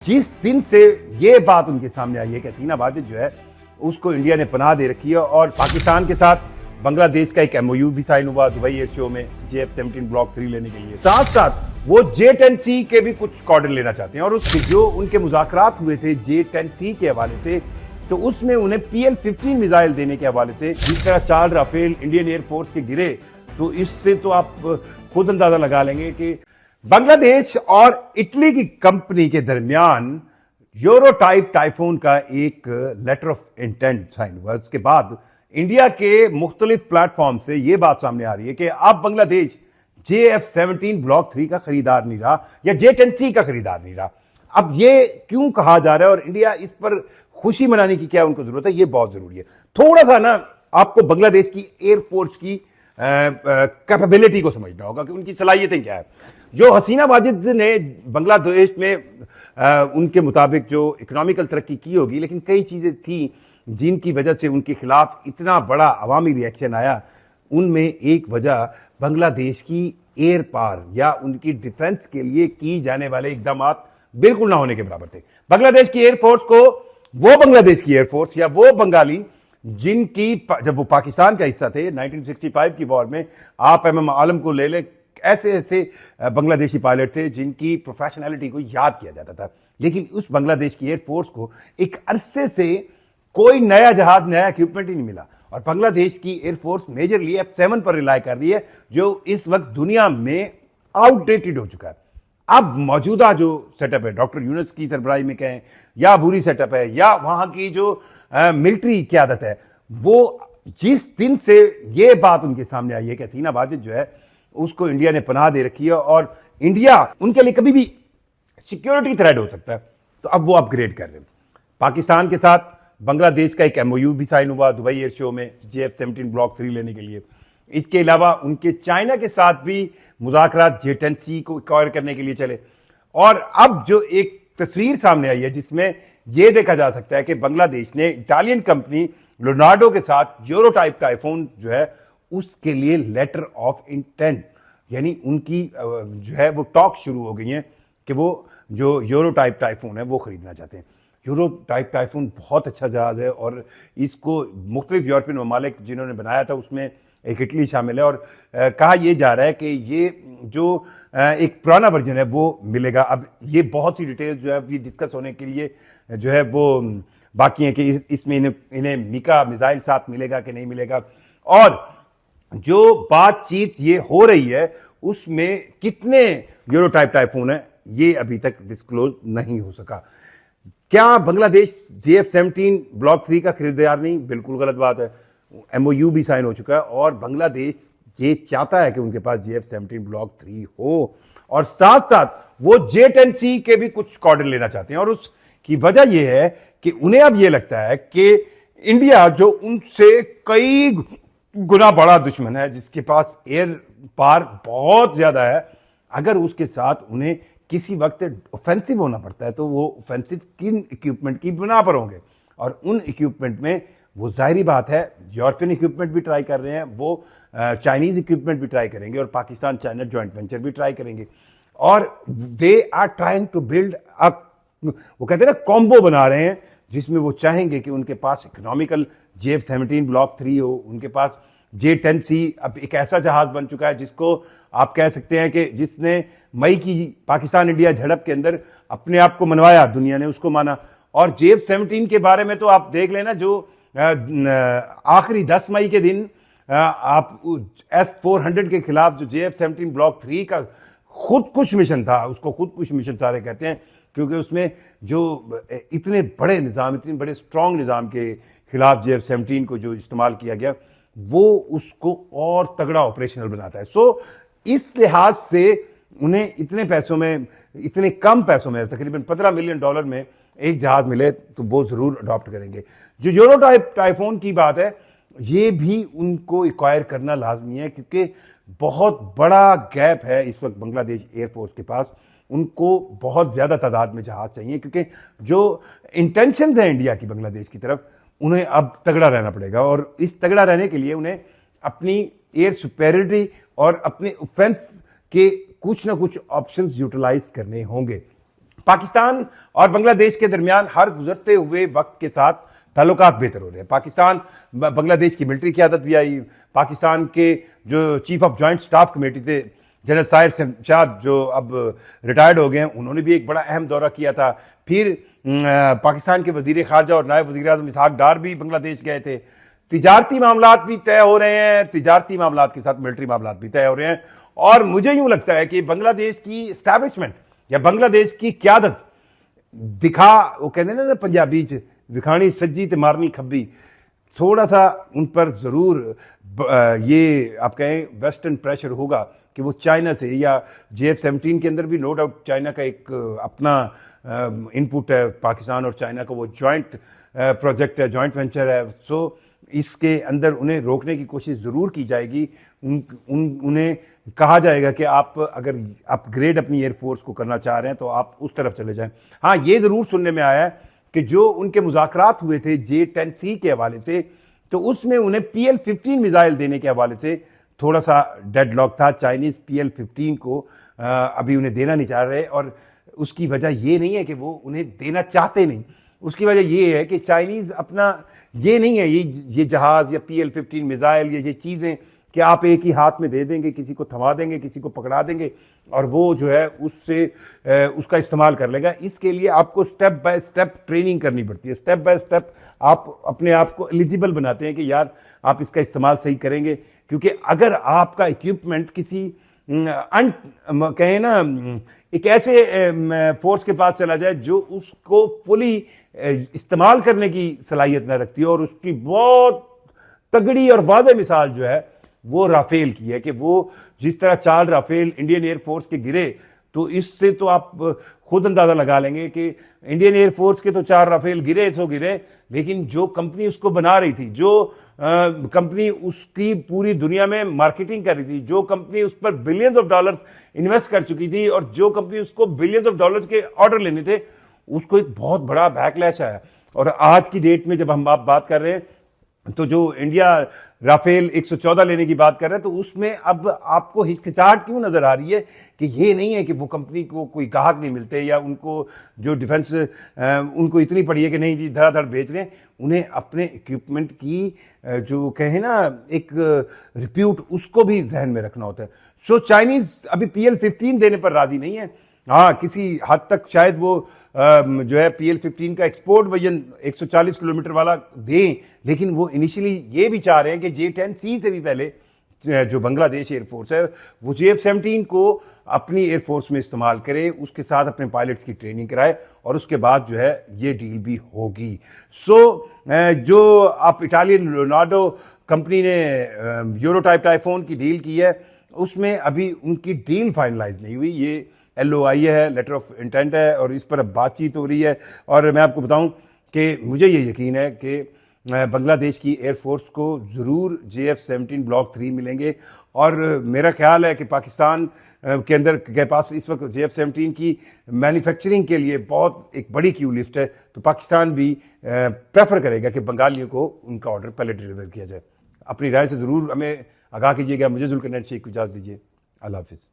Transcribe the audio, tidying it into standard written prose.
जिस दिन से ये बात उनके सामने आई है कि हसीना वाजिद जो है उसको इंडिया ने पनाह दे रखी है और पाकिस्तान के साथ बांग्लादेश का एक एमओयू भी साइन हुआ दुबई एयर शो में JF-17 ब्लॉक 3 लेने के लिए। साथ साथ वो J-10C के भी कुछ स्क्वाड्रन लेना चाहते हैं और उसके जो उनके मुज़ाकरात हुए थे J-10C के हवाले से, तो उसमें उन्हें PL-15 मिसाइल देने के हवाले से जिस तरह 4 राफेल इंडियन एयरफोर्स के गिरे, तो इससे तो आप खुद अंदाजा लगा लेंगे कि बांग्लादेश और इटली की कंपनी के दरमियान यूरो टाइप टाइफून का एक लेटर ऑफ इंटेंट साइन हुआ। उसके बाद इंडिया के मुख्तलिफ प्लेटफॉर्म से यह बात सामने आ रही है कि अब बांग्लादेश JF-17 ब्लॉक 3 का खरीदार नहीं रहा या J-10C का खरीदार नहीं रहा। अब ये क्यों कहा जा रहा है और इंडिया इस पर खुशी मनाने की क्या उनको जरूरत है, ये बहुत जरूरी है। थोड़ा सा ना आपको बांग्लादेश की एयरफोर्स की कैपेबिलिटी को समझना होगा कि उनकी सलाहियतें क्या है। जो हसीना वाजिद ने बांग्लादेश में उनके मुताबिक जो इकोनॉमिकल तरक्की की होगी, लेकिन कई चीजें थी जिनकी वजह से उनके खिलाफ इतना बड़ा अवामी रिएक्शन आया। उनमें एक वजह बांग्लादेश की एयर पावर या उनकी डिफेंस के लिए की जाने वाले इकदाम बिल्कुल ना होने के बराबर थे। बांग्लादेश की एयरफोर्स को वो बांग्लादेश की एयरफोर्स या वो बंगाली जिनकी जब वो पाकिस्तान का हिस्सा थे 1965 की वॉर में, आप MM आलम को ले ले, ऐसे ऐसे बांग्लादेशी पायलट थे जिनकी प्रोफेशनैलिटी को याद किया जाता था। लेकिन उस बांग्लादेश की एयरफोर्स को एक अरसे से कोई नया जहाज, नया इक्विपमेंट ही नहीं मिला और बांग्लादेश की एयरफोर्स मेजरली F-7 पर रिलाय कर रही है, जो इस वक्त दुनिया में आउटडेटेड हो चुका है। अब मौजूदा जो सेटअप है, डॉक्टर यूनुस की सरबराही में कहें या बुरी सेटअप है या वहां की जो मिलिट्री क्यादत है, वो जिस दिन से ये बात उनके सामने आई है कि हसीना वाजिद जो है उसको इंडिया ने पनाह दे रखी है और इंडिया उनके लिए कभी भी सिक्योरिटी थ्रेट हो सकता है, तो अब वो अपग्रेड कर रहे हैं। पाकिस्तान के साथ बांग्लादेश का एक एमओयू भी साइन हुआ दुबई एयर शो में JF-17 ब्लॉक 3 लेने के लिए। इसके अलावा उनके चाइना के साथ भी मुज़ाकरात J-10C को एक्वायर करने के लिए चले और अब जो एक तस्वीर सामने आई है जिसमें यह देखा जा सकता है कि बांग्लादेश ने इटालियन कंपनी लियोनार्डो के साथ यूरो टाइप टाइफून जो है उसके लिए लेटर ऑफ इंटेंट, यानी उनकी जो है वो टॉक शुरू हो गई हैं कि वो जो यूरो टाइप टाइफून है वो खरीदना चाहते हैं। यूरो टाइप टाइफून बहुत अच्छा जहाज है और इसको मुख्तलिफ यूरोपियन ममालिक जिन्होंने बनाया था उसमें एक इटली शामिल है और कहा यह जा रहा है कि ये जो एक पुराना वर्जन है वो मिलेगा। अब ये बहुत सी डिटेल्स जो है ये डिस्कस होने के लिए जो है वो बाकी है कि इसमें इन्हें मिका मिसाइल साथ मिलेगा कि नहीं मिलेगा और जो बातचीत ये हो रही है उसमें कितने यूरो टाइप टाइफून है ये अभी तक डिस्क्लोज नहीं हो सका। क्या बांग्लादेश JF-17 ब्लॉक 3 का खरीदार नहीं? बिल्कुल गलत बात है। MOU भी साइन हो चुका है और बांग्लादेश ये चाहता है कि उनके पास JF-17 ब्लॉक 3 हो और साथ साथ वो J-10C के भी कुछ स्क्वाड्रन लेना चाहते हैं और उसकी वजह यह है कि उन्हें अब यह लगता है कि इंडिया जो उनसे कई गुना बड़ा दुश्मन है, जिसके पास एयर पावर बहुत ज्यादा है, अगर उसके साथ उन्हें किसी वक्त ऑफेंसिव होना पड़ता है तो वो ऑफेंसिव किन इक्विपमेंट की बिना पर होंगे और उन इक्विपमेंट में वो जाहिर बात है यूरोपियन इक्विपमेंट भी ट्राई कर रहे हैं, वो चाइनीज इक्विपमेंट भी ट्राई करेंगे और पाकिस्तान चाइना जॉइंट वेंचर भी ट्राई करेंगे और they are trying to build up, वो कहते हैं ना कॉम्बो बना रहे हैं जिसमें वो चाहेंगे कि उनके पास इकोनॉमिकल JF-17 ब्लॉक 3 हो, उनके पास J-10C अब एक ऐसा जहाज बन चुका है जिसको आप कह सकते हैं कि जिसने मई की पाकिस्तान इंडिया झड़प के अंदर अपने आप को मनवाया, दुनिया ने उसको माना। और JF-17 के बारे में तो आप देख लेना, जो आखिरी 10 मई के दिन आप S-400 के खिलाफ जो JF-17 ब्लॉक 3 का खुदकुश मिशन था, उसको खुदकुश मिशन सारे कहते हैं क्योंकि उसमें जो इतने बड़े निज़ाम, इतने बड़े स्ट्रॉन्ग निज़ाम के खिलाफ JF-17 को जो इस्तेमाल किया गया वो उसको और तगड़ा ऑपरेशनल बनाता है। सो इस लिहाज से उन्हें इतने पैसों में, इतने कम पैसों में, तकरीबन $15 मिलियन में एक जहाज मिले तो वो जरूर अडॉप्ट करेंगे। जो यूरो टाइप टाइफून की बात है ये भी उनको एक्वायर करना लाजमी है क्योंकि बहुत बड़ा गैप है इस वक्त बांग्लादेश एयरफोर्स के पास। उनको बहुत ज्यादा तादाद में जहाज चाहिए क्योंकि जो इंटेंशंस हैं इंडिया की बांग्लादेश की तरफ, उन्हें अब तगड़ा रहना पड़ेगा और इस तगड़ा रहने के लिए उन्हें अपनी एयर सुपेरियरिटी और अपने ऑफेंस के कुछ ना कुछ ऑप्शंस यूटिलाइज करने होंगे। पाकिस्तान और बांग्लादेश के दरमियान हर गुजरते हुए वक्त के साथ ताल्लुकात बेहतर हो रहे हैं। पाकिस्तान बांग्लादेश की मिलिट्री क़यादत भी आई। पाकिस्तान के जो chief of joint staff committee थे जनरल साहिर शमशाद, जो अब रिटायर्ड हो गए हैं, उन्होंने भी एक बड़ा अहम दौरा किया था। फिर पाकिस्तान के वजीर खारजा और नायब वजीर आज़म इसहाक डार भी बांग्लादेश गए थे। तिजारती मामलात भी तय हो रहे हैं, तिजारती मामलात के साथ मिलिट्री मामलात भी तय हो रहे हैं। और मुझे यूं लगता है कि बांग्लादेश की एस्टैब्लिशमेंट या बांग्लादेश की क्यादत वो कहते हैं ना पंजाबी च विखानी सज्जी ते मारनी खब्बी, थोड़ा सा उन पर जरूर ये आप कहें वेस्टर्न प्रेशर होगा कि वो चाइना से, या JF-17 के अंदर भी नो डाउट चाइना का एक अपना इनपुट है। पाकिस्तान और चाइना का वो जॉइंट प्रोजेक्ट है, जॉइंट वेंचर है। सो इसके अंदर उन्हें रोकने की कोशिश ज़रूर की जाएगी। उन्हें कहा जाएगा कि आप अगर अपग्रेड अपनी एयरफोर्स को करना चाह रहे हैं तो आप उस तरफ चले जाएं। हाँ, ये ज़रूर सुनने में आया है कि जो उनके मुज़ाकरात हुए थे J-10C के हवाले से, तो उसमें उन्हें PL-15 मिसाइल देने के हवाले से थोड़ा सा डेडलॉक था। चाइनीज़ PL-15 को अभी उन्हें देना नहीं चाह रहे, और उसकी वजह ये नहीं है कि वो उन्हें देना चाहते नहीं। उसकी वजह ये है कि चाइनीज़ अपना ये नहीं है, ये जहाज़ या PL-15 मिसाइल या ये चीज़ें कि आप एक ही हाथ में दे देंगे, किसी को थमा देंगे, किसी को पकड़ा देंगे और वो जो है उससे उसका इस्तेमाल कर लेगा। इसके लिए आपको स्टेप बाय स्टेप ट्रेनिंग करनी पड़ती है। स्टेप बाय स्टेप आप अपने आप को एलिजिबल बनाते हैं कि यार आप इसका इस्तेमाल सही करेंगे। क्योंकि अगर आपका इक्विपमेंट किसी कहें ना एक ऐसे फोर्स के पास चला जाए जो उसको फुली इस्तेमाल करने की सलाहियत न रखती है, और उसकी बहुत तगड़ी और वाज़ेह मिसाल जो है वो राफेल की है कि वो जिस तरह 4 राफेल इंडियन एयरफोर्स के गिरे, तो इससे तो आप खुद अंदाज़ा लगा लेंगे कि इंडियन एयरफोर्स के तो 4 राफेल गिरे सो गिरे, लेकिन जो कंपनी उसको बना रही थी, जो कंपनी उसकी पूरी दुनिया में मार्केटिंग कर रही थी, जो कंपनी उस पर बिलियंस ऑफ डॉलर्स इन्वेस्ट कर चुकी थी और जो कंपनी उसको बिलियंस ऑफ डॉलर्स के ऑर्डर लेने थे, उसको एक बहुत बड़ा बैकलैश आया। और आज की डेट में जब हम बात कर रहे हैं, तो जो इंडिया राफेल 114 लेने की बात कर रहे हैं, तो उसमें अब आपको हिचकिचाहट क्यों नजर आ रही है कि ये नहीं है कि वो कंपनी को कोई ग्राहक नहीं मिलते, या उनको जो डिफेंस उनको इतनी पड़ी है कि नहीं जी धड़ाधड़ बेच रहे हैं। उन्हें अपने इक्विपमेंट की जो कहे ना एक रिप्यूट, उसको भी जहन में रखना होता है। सो चाइनीज अभी PL-15 देने पर राजी नहीं है। हाँ, किसी हद तक शायद वो जो है PL-15 का एक्सपोर्ट वर्जन 140 किलोमीटर वाला दें, लेकिन वो इनिशियली ये भी चाह रहे हैं कि J-10C से भी पहले जो बांग्लादेश एयरफोर्स है वो JF-17 को अपनी एयरफोर्स में इस्तेमाल करे, उसके साथ अपने पायलट्स की ट्रेनिंग कराए, और उसके बाद जो है ये डील भी होगी। सो जो आप इटालियन लियोनार्डो कंपनी ने यूरोटाइप टाइफोन की डील की है, उसमें अभी उनकी डील फाइनलाइज नहीं हुई। ये LOI है, लेटर ऑफ इंटेंट है, और इस पर अब बातचीत हो रही है। और मैं आपको बताऊं कि मुझे ये यकीन है कि बांग्लादेश की एयरफोर्स को ज़रूर JF-17 ब्लॉक 3 मिलेंगे, और मेरा ख्याल है कि पाकिस्तान के अंदर के पास इस वक्त JF-17 की मैन्युफैक्चरिंग के लिए बहुत एक बड़ी क्यू लिस्ट है। तो पाकिस्तान भी प्रेफर करेगा कि बंगालियों को उनका ऑर्डर पहले डिलीवर किया जाए। अपनी राय से ज़रूर हमें आगाह कीजिएगा। मुझे जुल्करनैन शेख को इजाज़त दीजिए। अल्लाह हाफिज़।